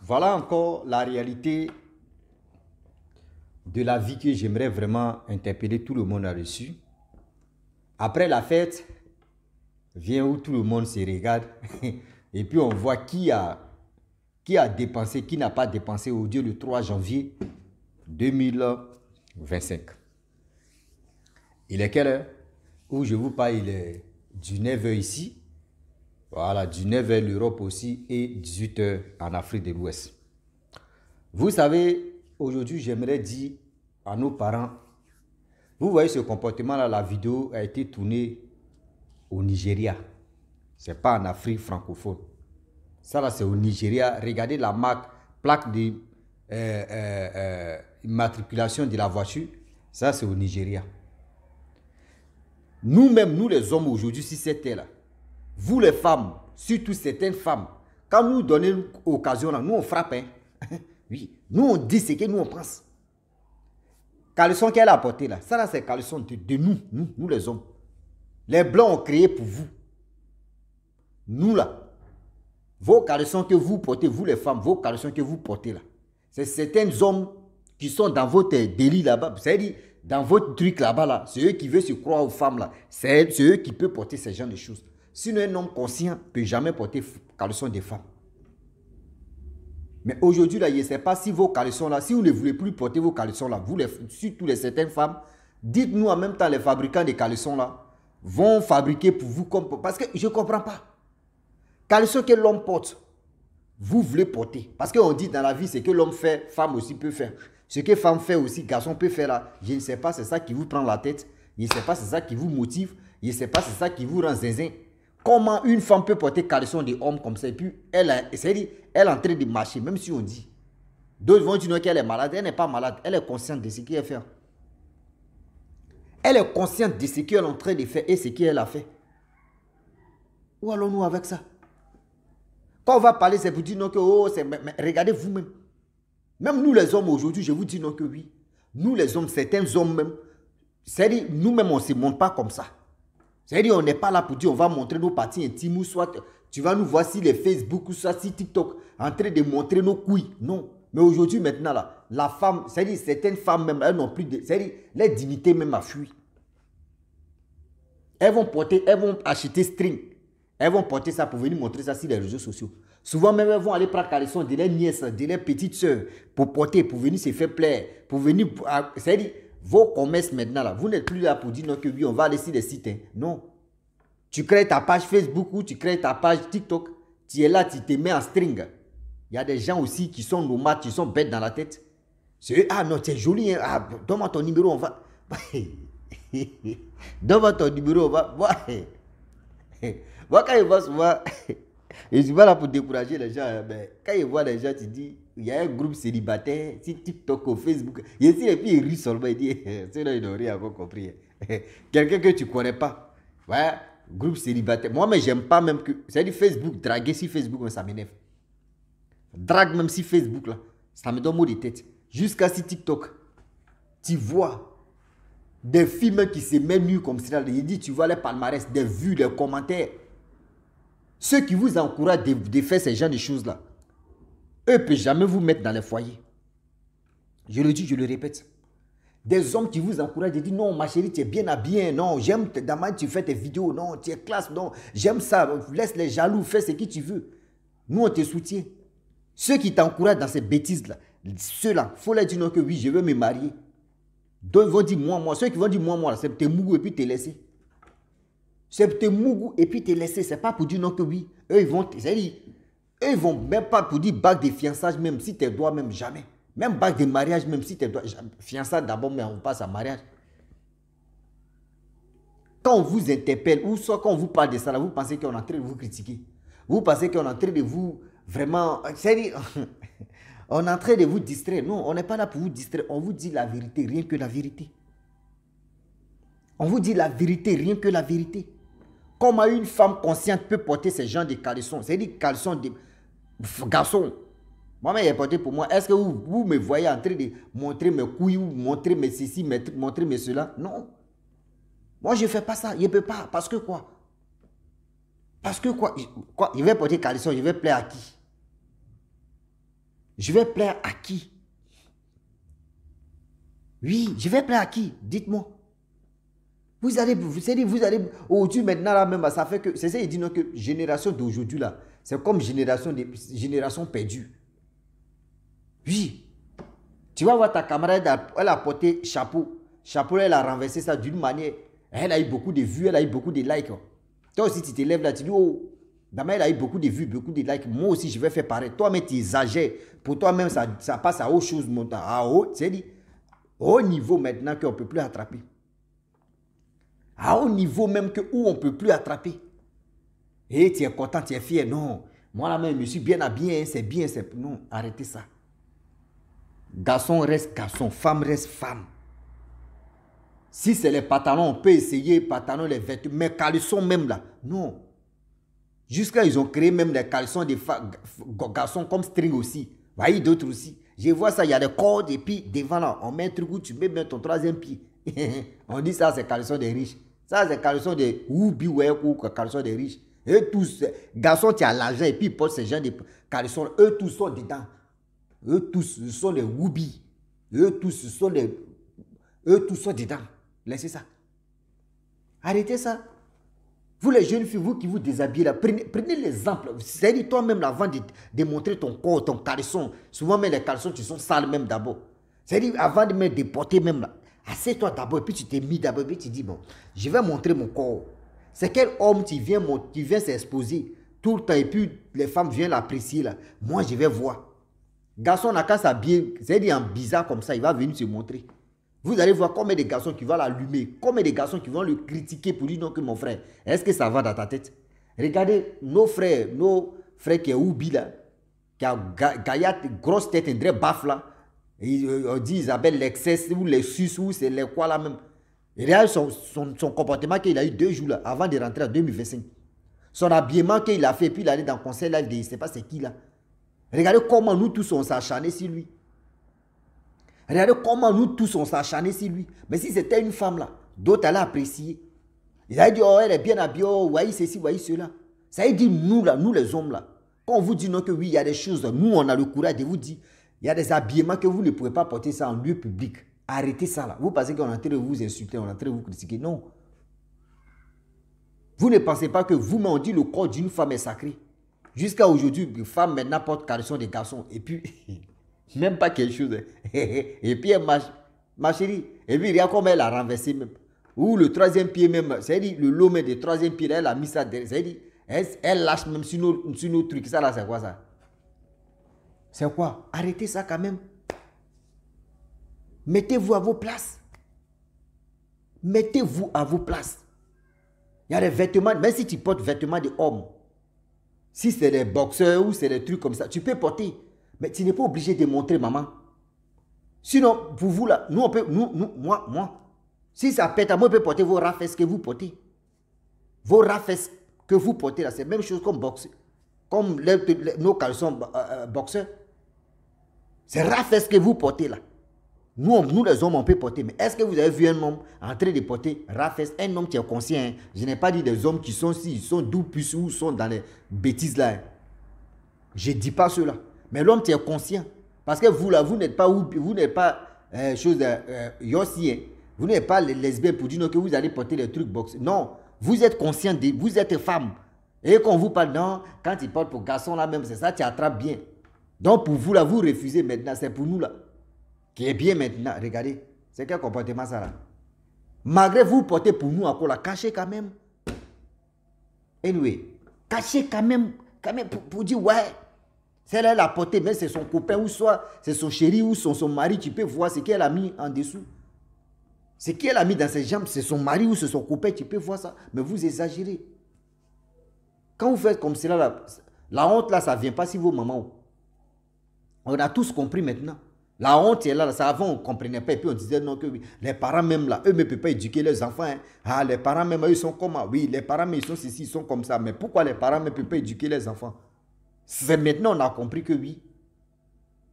voilà encore la réalité de la vie que j'aimerais vraiment interpeller tout le monde là-dessus. Après la fête, vient où tout le monde se regarde et puis on voit qui a dépensé, qui n'a pas dépensé au Dieu le 3 janvier 2025. Il est quelle heure? Où je vous parle, il est 19h ici. Voilà, 19h l'Europe aussi et 18h en Afrique de l'Ouest. Vous savez, aujourd'hui, j'aimerais dire à nos parents, vous voyez ce comportement-là, la vidéo a été tournée au Nigeria. Ce n'est pas en Afrique francophone. Ça là, c'est au Nigeria. Regardez la marque, plaque de immatriculation de la voiture. Ça, c'est au Nigeria. Nous-mêmes, nous les hommes aujourd'hui, si c'était là, vous les femmes, surtout certaines femmes, quand nous donnons l'occasion là, nous on frappe. Hein? Oui, nous on dit ce que nous on pense. Caleçon qu'elle a apporté là, ça là c'est caleçon de nous les hommes. Les blancs ont créé pour vous. Nous là, vos caleçons que vous portez, vous les femmes, vos caleçons que vous portez là, c'est certains hommes qui sont dans votre délit là-bas, c'est-à-dire dans votre truc là-bas là, c'est eux qui veulent se croire aux femmes là, c'est eux qui peuvent porter ce genre de choses. Sinon un homme conscient ne peut jamais porter caleçon des femmes. Mais aujourd'hui là, je ne sais pas si vos caleçons là, si vous ne voulez plus porter vos caleçons là, vous surtout les certaines femmes, dites-nous en même temps les fabricants de caleçons là, vont fabriquer pour vous comme... Parce que je ne comprends pas. Caleçon que l'homme porte, vous voulez porter. Parce qu'on dit dans la vie, c'est que l'homme fait, femme aussi peut faire. Ce que femme fait aussi, garçon peut faire là. Je ne sais pas, c'est ça qui vous prend la tête. Je ne sais pas, c'est ça qui vous motive. Je ne sais pas, c'est ça qui vous rend zinzin. Comment une femme peut porter caleçon de homme comme ça et puis elle est en train de marcher, même si on dit. D'autres vont dire qu'elle est malade. Elle n'est pas malade. Elle est consciente de ce qu'elle fait. Elle est consciente de ce qu'elle est en train de faire et ce qu'elle a fait. Où allons-nous avec ça? Quand on va parler, c'est pour dire non que oh, mais regardez vous-même. Même nous les hommes aujourd'hui, je vous dis non que oui. Nous les hommes, certains hommes même, c'est-à-dire nous-mêmes on ne se montre pas comme ça. C'est-à-dire on n'est pas là pour dire on va montrer nos parties intimes ou soit tu vas nous voir sur les Facebook ou soit sur TikTok en train de montrer nos couilles. Non. Mais aujourd'hui maintenant là, la femme, c'est-à-dire certaines femmes même, elles n'ont plus de... C'est-à-dire leur dignité même a fui. Elles vont acheter string. Elles vont porter ça pour venir montrer ça sur les réseaux sociaux. Souvent même, elles vont aller prendre caleçon de leurs nièces, de leurs petites soeurs, pour porter, pour venir se faire plaire, pour venir... C'est-à-dire, vos commerces maintenant, là, vous n'êtes plus là pour dire non, que oui, on va aller sur les sites. Hein. Non. Tu crées ta page Facebook ou tu crées ta page TikTok. Tu es là, tu te mets en string. Il y a des gens aussi qui sont nomades, qui sont bêtes dans la tête. C'est eux, ah non, tu es joli, hein. Ah, donne-moi ton numéro, on va... donne-moi ton numéro, on va... Moi, quand je vois souvent, je ne suis pas là pour décourager les gens, mais quand je vois les gens, tu dis, il y a un groupe célibataire, sur TikTok ou Facebook, et puis ils rient seulement, ils disent, sinon ils n'ont rien encore compris. Quelqu'un que tu ne connais pas, ouais, groupe célibataire. Moi, mais j'aime pas même que, c'est-à-dire Facebook, draguer sur Facebook, ça m'énerve. Drague même sur Facebook, là, ça me donne mot de tête. Jusqu'à sur TikTok, tu vois des films qui se mettent nus comme ça, il dit, tu vois les palmarès, des vues, des commentaires. Ceux qui vous encouragent de faire ces genres de choses-là, eux ne peuvent jamais vous mettre dans les foyers. Je le dis, je le répète. Des hommes qui vous encouragent de dire non, ma chérie, tu es bien habillée, non, j'aime demain tu fais tes vidéos, non, tu es classe, non, j'aime ça, laisse les jaloux, fais ce que tu veux. Nous, on te soutient. Ceux qui t'encouragent dans ces bêtises-là, ceux-là, il faut leur dire non que oui, je veux me marier. D'autres vont dire moi. Ceux qui vont dire moi, c'est te mougou et puis te laisser. C'est te mougou et puis te laisser. C'est pas pour dire non que oui. Eux, ils vont même pas pour dire bague de fiançage, même si tu dois, même jamais. Même bague de mariage, même si tu dois. Fiançage d'abord, mais on passe à mariage. Quand on vous interpelle, ou soit quand on vous parle de ça, là, vous pensez qu'on est en train de vous critiquer. Vous pensez qu'on est en train de vous vraiment... C'est-à-dire, on est en train de vous distraire. Non, on n'est pas là pour vous distraire. On vous dit la vérité, rien que la vérité. On vous dit la vérité, rien que la vérité. Comment une femme consciente peut porter ce genre de caleçons? C'est-à-dire caleçons de garçons. Moi-même, il est porté pour moi. Est-ce que vous me voyez en train de montrer mes couilles ou montrer mes ceci, montrer mes cela? Non. Moi, je ne fais pas ça. Je ne peux pas. Parce que quoi? Parce que quoi? Je vais porter caleçon, je vais plaire à qui? Je vais plaire à qui? Oui, je vais plaire à qui? Dites-moi. Vous allez, aujourd'hui maintenant là même, ça fait que, c'est ça, il dit non, que génération d'aujourd'hui là, c'est comme génération perdue. Oui. Tu vas voir ta camarade, elle a porté chapeau. Chapeau, elle a renversé ça d'une manière. Elle a eu beaucoup de vues, elle a eu beaucoup de likes. Toi aussi, tu te lèves là, tu dis, oh, Dama, elle a eu beaucoup de vues, beaucoup de likes. Moi aussi, je vais faire pareil. Toi-même, tu exagères. Pour toi-même, ça passe à autre chose. À haut, c'est-à-dire, au niveau maintenant qu'on ne peut plus attraper. À haut niveau même que où on ne peut plus attraper. Et tu es content, tu es fier. Non, moi là-même, je me suis bien habillé, c'est bien, c'est... Non, arrêtez ça. Garçon reste garçon, femme reste femme. Si c'est les pantalons, on peut essayer, pantalons, les vêtements, mais caleçons même là, non. Jusqu'à ils ont créé même les caleçons des garçons comme string aussi. Voyez d'autres aussi. Je vois ça, il y a des cordes et puis devant là, on met un truc où tu mets bien ton troisième pied. On dit ça, c'est caleçon des riches. Ça, c'est caleçon des oubi ou caleçon des riches. Eux tous, garçons, tu as l'argent et puis ils portent ces gens de caleçons. Eux tous sont dedans. Eux tous, ce sont les woubi. Eux tous, ce sont les... Eux tous sont dedans. Laissez ça. Arrêtez ça. Vous les jeunes filles, vous qui vous déshabillez là, prenez l'exemple. C'est-à-dire toi-même là, avant de montrer ton corps, ton caleçon. Souvent même les caleçons, tu sont sales même d'abord. C'est-à-dire avant de me déporter même là, assieds-toi d'abord et puis tu t'es mis d'abord et puis tu dis bon, je vais montrer mon corps. C'est quel homme qui vient s'exposer tout le temps et puis les femmes viennent l'apprécier là. Moi je vais voir. Garçon n'a qu'à s'habiller, c'est-à-dire en bizarre comme ça, il va venir se montrer. Vous allez voir combien de garçons qui vont l'allumer, combien de garçons qui vont le critiquer pour dire non que mon frère, est-ce que ça va dans ta tête? Regardez nos frères qui est Oubi là, qui a Gaillac, grosse tête, un vrai baf là, on dit Isabelle l'excès ou les sus ou c'est les quoi là même. Et regarde son comportement qu'il a eu 2 jours là, avant de rentrer en 2025. Son habillement qu'il a fait, puis il allait dans le conseil live de je ne sais pas c'est qui là. Regardez comment nous tous on s'acharnait sur lui. Regardez comment nous tous on s'acharnait sur lui. Mais si c'était une femme là, d'autres allaient apprécier. Ils allaient dire, oh, elle est bien habillée, oh, voyez ceci, voyez cela. Ça veut dire nous là, nous les hommes là. Quand on vous dit non que oui, il y a des choses, nous on a le courage de vous dire, il y a des habillements que vous ne pouvez pas porter ça en lieu public. Arrêtez ça là. Vous pensez qu'on est en train de vous insulter, on est en train de vous critiquer. Non. Vous ne pensez pas que vous-même on dit le corps d'une femme est sacré. Jusqu'à aujourd'hui, les femmes maintenant portent caleçon des garçons. Et puis, même pas quelque chose. Et puis, elle marche, ma chérie. Et puis, regarde comment elle a renversé même. Ou le troisième pied même. C'est-à-dire, le lomé du troisième pied, elle a mis ça derrière. C'est-à-dire, elle lâche même sur nos trucs. Ça là, c'est quoi ça? C'est quoi? Arrêtez ça quand même. Mettez-vous à vos places. Mettez-vous à vos places. Il y a des vêtements, même si tu portes vêtements de homme. Si c'est des boxeurs ou c'est des trucs comme ça, tu peux porter. Mais tu n'es pas obligé de montrer, maman. Sinon, pour vous là, nous on peut, moi, si ça pète, moi je peux porter vos rafes que vous portez. Vos rafes que vous portez là, c'est la même chose comme boxeur. Comme nos caleçons boxeurs. C'est rafes que vous portez là. Nous les hommes, on peut porter. Mais est-ce que vous avez vu un homme en train de porter rafes? Un homme qui est conscient. Hein? Je n'ai pas dit des hommes qui sont si, ils sont doux, plus ou sont dans les bêtises là. Hein? Je ne dis pas cela. Mais l'homme qui est conscient. Parce que vous là, vous n'êtes pas chose yossi. Hein? Vous n'êtes pas les lesbiennes pour dire non, que vous allez porter les trucs box. Non, vous êtes conscient, vous êtes femme. Et quand on vous parle, non, quand ils portent pour garçon là même, c'est ça, tu attrapes bien. Donc pour vous là, vous refusez maintenant, c'est pour nous là. Qui est bien maintenant, regardez, c'est quel comportement ça là. Malgré vous portez pour nous encore là, cachez quand même. Anyway, cachez quand même pour dire ouais, celle-là elle a porté, mais c'est son copain ou soit c'est son chéri ou son mari, tu peux voir ce qu'elle a mis en dessous. Ce qu'elle a mis dans ses jambes, c'est son mari ou c'est son copain, tu peux voir ça. Mais vous exagérez. Quand vous faites comme cela, là, la honte là, ça ne vient pas si vos mamans. On a tous compris maintenant. La honte est là, ça avant on ne comprenait pas et puis on disait non que oui, les parents même là, eux ne peuvent pas éduquer leurs enfants. Hein. Ah, les parents même, eux, ils sont comment? Oui, les parents même, ils sont ceci, ils sont comme ça. Mais pourquoi les parents ne peuvent pas éduquer les enfants? C'est maintenant on a compris que oui.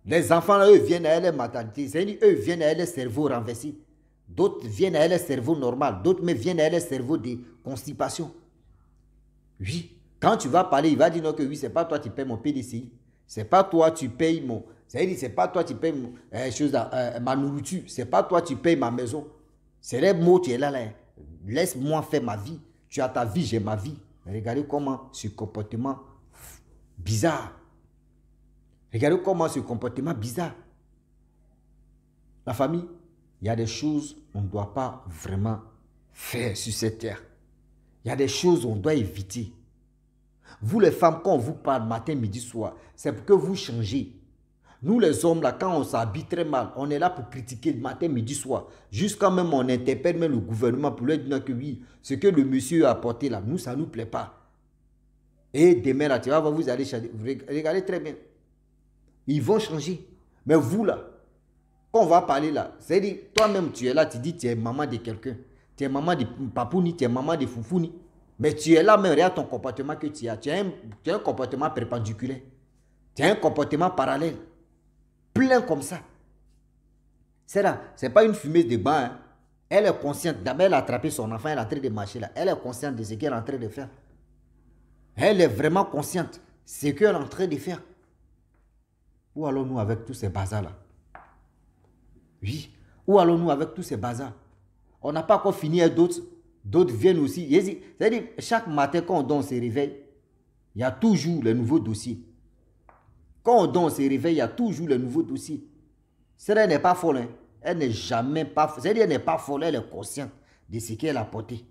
Les enfants là, eux viennent à leur maternité, c'est-à-dire eux viennent à leur cerveau renversé. D'autres viennent à leur cerveau normal, d'autres mais viennent à leur cerveau de constipation. Oui, quand tu vas parler, il va dire non que oui, c'est pas toi qui payes mon PDCI. C'est pas toi tu payes mon... C'est-à-dire, c'est pas toi qui payes ma nourriture. C'est pas toi qui payes ma maison. C'est les mots, tu es là. Laisse-moi faire ma vie. Tu as ta vie, j'ai ma vie. Regardez comment ce comportement bizarre. Regardez comment ce comportement bizarre. La famille, il y a des choses qu'on ne doit pas vraiment faire sur cette terre. Il y a des choses qu'on doit éviter. Vous les femmes, quand on vous parle matin, midi, soir, c'est pour que vous changez. Nous les hommes, là, quand on s'habille très mal, on est là pour critiquer le matin, midi, soir. Jusqu'à même on interpelle même le gouvernement pour lui dire que oui, ce que le monsieur a apporté là, nous, ça ne nous plaît pas. Et demain, là, tu vas voir, vous allez changer. Regardez très bien. Ils vont changer. Mais vous, là, quand on va parler là, c'est-à-dire, toi-même, tu es là, tu dis, tu es maman de quelqu'un. Tu es maman de papouni, tu es maman de foufouni. Mais tu es là, même, regarde ton comportement que tu as. Tu as un comportement perpendiculaire. Tu as un comportement parallèle. Plein comme ça. C'est là, c'est pas une fumeuse de bain. Hein. Elle est consciente. D'abord, elle a attrapé son enfant, elle est en train de marcher là. Elle est consciente de ce qu'elle est en train de faire. Elle est vraiment consciente de ce qu'elle est en train de faire. Où allons-nous avec tous ces bazars-là? Oui. Où allons-nous avec tous ces bazars? On n'a pas encore fini, d'autres. D'autres viennent aussi. C'est-à-dire, chaque matin, quand on se réveille, il y a toujours les nouveaux dossiers. Quand on se réveille, il y a toujours les nouveaux dossiers. Elle n'est pas folle. Hein. Elle n'est jamais pas folle. C'est-à-dire, elle n'est pas folle, elle est consciente de ce qu'elle a porté.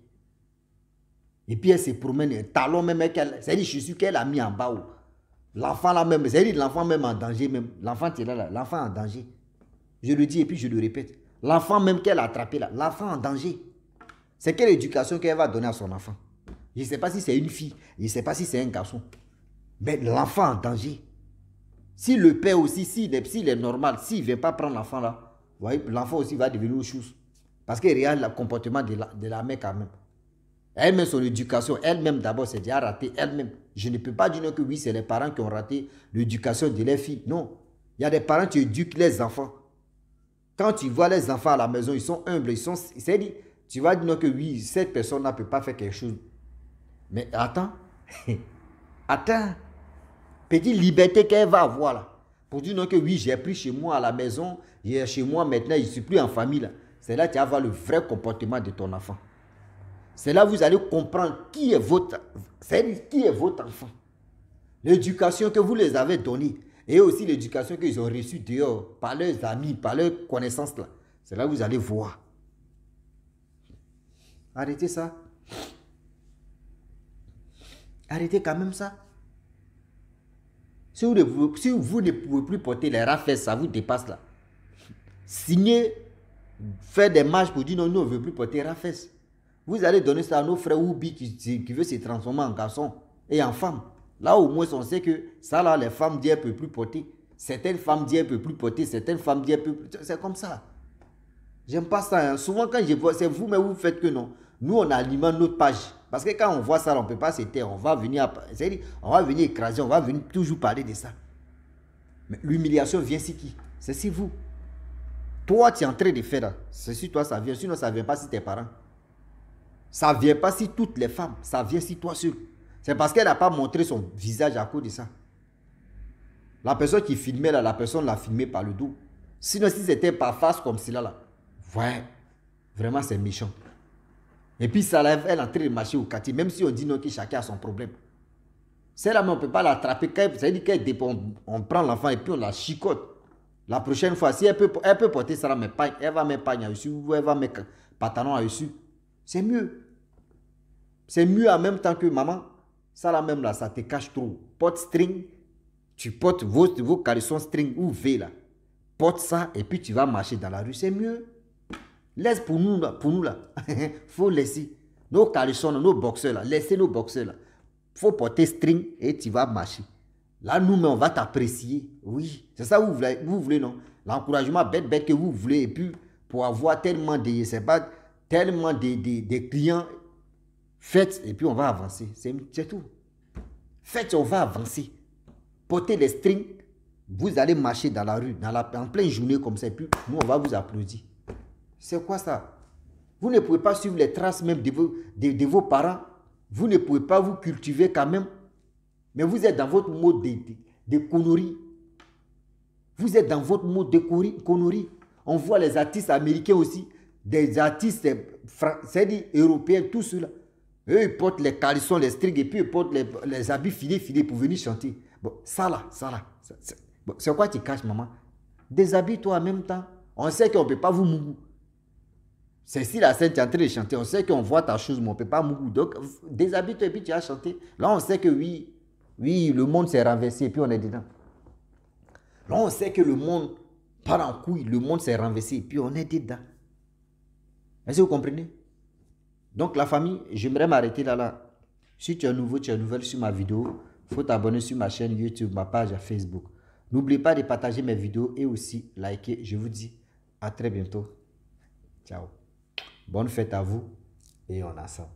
Et puis, elle se promène, un talon même, c'est-à-dire, je suis qu'elle a mis en bas. L'enfant là même, c'est-à-dire, l'enfant même en danger. L'enfant qui est là, l'enfant en danger. Je le dis et puis je le répète. L'enfant même qu'elle a attrapé là, l'enfant en danger. C'est quelle éducation qu'elle va donner à son enfant? Je ne sais pas si c'est une fille, je ne sais pas si c'est un garçon. Mais l'enfant en danger. Si le père aussi, s'il est normal, s'il ne vient pas prendre l'enfant là, l'enfant aussi va devenir autre chose. Parce qu'il regarde le comportement de la mère quand même. Elle-même, son éducation, elle-même d'abord, c'est déjà raté elle-même. Je ne peux pas dire que oui, c'est les parents qui ont raté l'éducation de leurs filles. Non. Il y a des parents qui éduquent les enfants. Quand tu vois les enfants à la maison, ils sont humbles, c'est-à-dire, tu vas dire que oui, cette personne-là ne peut pas faire quelque chose. Mais attends, attends, petite liberté qu'elle va avoir là, pour dire non que oui, j'ai pris chez moi à la maison, j'ai chez moi maintenant, je ne suis plus en famille là. C'est là que tu vas voir le vrai comportement de ton enfant. C'est là que vous allez comprendre qui est votre enfant. L'éducation que vous les avez donnée. Et aussi l'éducation qu'ils ont reçue dehors, par leurs amis, par leurs connaissances là. C'est là que vous allez voir. Arrêtez ça. Arrêtez quand même ça. Si vous ne pouvez plus porter les rafales, ça vous dépasse là. Signez, faire des marches pour dire non, nous on ne veut plus porter rafales. Vous allez donner ça à nos frères Oubi qui veut se transformer en garçon et en femme. Là, au moins, on sait que ça, là, les femmes disent, elles ne peuvent plus porter. Certaines femmes disent, elles ne peuvent plus porter. Certaines femmes disent, elles peuvent plus. C'est comme ça. J'aime pas ça. Hein. Souvent, quand je vois, c'est vous, mais vous faites que non. Nous, on alimente notre page. Parce que quand on voit ça, on ne peut pas se taire. On va venir, on va venir écraser, on va venir toujours parler de ça. Mais l'humiliation vient si qui? C'est si vous. Toi, tu es en train de faire là. C'est si toi, ça vient. Sinon, ça ne vient pas si tes parents. Ça ne vient pas si toutes les femmes. Ça vient si toi seul. C'est parce qu'elle n'a pas montré son visage à cause de ça. La personne qui filmait là, la personne l'a filmé par le dos. Sinon, si c'était par face comme cela là, ouais, vraiment c'est méchant. Et puis ça lève, elle est en train de marcher au quartier, même si on dit non, que chacun a son problème. Celle-là, mais on ne peut pas l'attraper. C'est-à-dire qu'on prend l'enfant et puis on la chicote. La prochaine fois, si elle peut porter ça, mais pas, elle va mettre pagne dessus ou elle va mettre pantalon dessus. C'est mieux. C'est mieux en même temps que maman. Ça là même là, ça te cache trop. Porte string, tu portes vos caleçons string ou V là. Porte ça et puis tu vas marcher dans la rue, c'est mieux. Laisse pour nous là. Faut laisser nos caleçons, nos boxeurs là. Laissez nos boxeurs là. Faut porter string et tu vas marcher. Là, nous, mais on va t'apprécier. Oui, c'est ça que vous voulez, non? L'encouragement bête que vous voulez. Et puis, pour avoir tellement de clients, faites et puis on va avancer. C'est tout. Faites, on va avancer. Portez les strings, vous allez marcher dans la rue, en pleine journée comme ça, et puis nous, on va vous applaudir. C'est quoi ça? Vous ne pouvez pas suivre les traces même de vos parents. Vous ne pouvez pas vous cultiver quand même. Mais vous êtes dans votre mode de conneries. Vous êtes dans votre mode de conneries. On voit les artistes américains aussi, des artistes c'est-à-dire européens, tous ceux-là. Eux, ils portent les caleçons, les strings, et puis ils portent les habits filés pour venir chanter. Bon, ça là. Bon, c'est quoi tu caches, maman? Déshabille-toi en même temps. On sait qu'on ne peut pas vous mougou. C'est si la scène, tu es en train de chanter, on sait qu'on voit ta chose, mais on ne peut pas mougou. Donc, déshabille-toi et puis tu as chanté. Là, on sait que oui, le monde s'est renversé et puis on est dedans. Là, on sait que le monde part en couille, le monde s'est renversé et puis on est dedans. Est-ce que vous comprenez? Donc, la famille, j'aimerais m'arrêter là. Si tu es nouveau, tu es nouvelle sur ma vidéo, il faut t'abonner sur ma chaîne YouTube, ma page à Facebook. N'oubliez pas de partager mes vidéos et aussi liker. Je vous dis à très bientôt. Ciao. Bonne fête à vous et on a ça.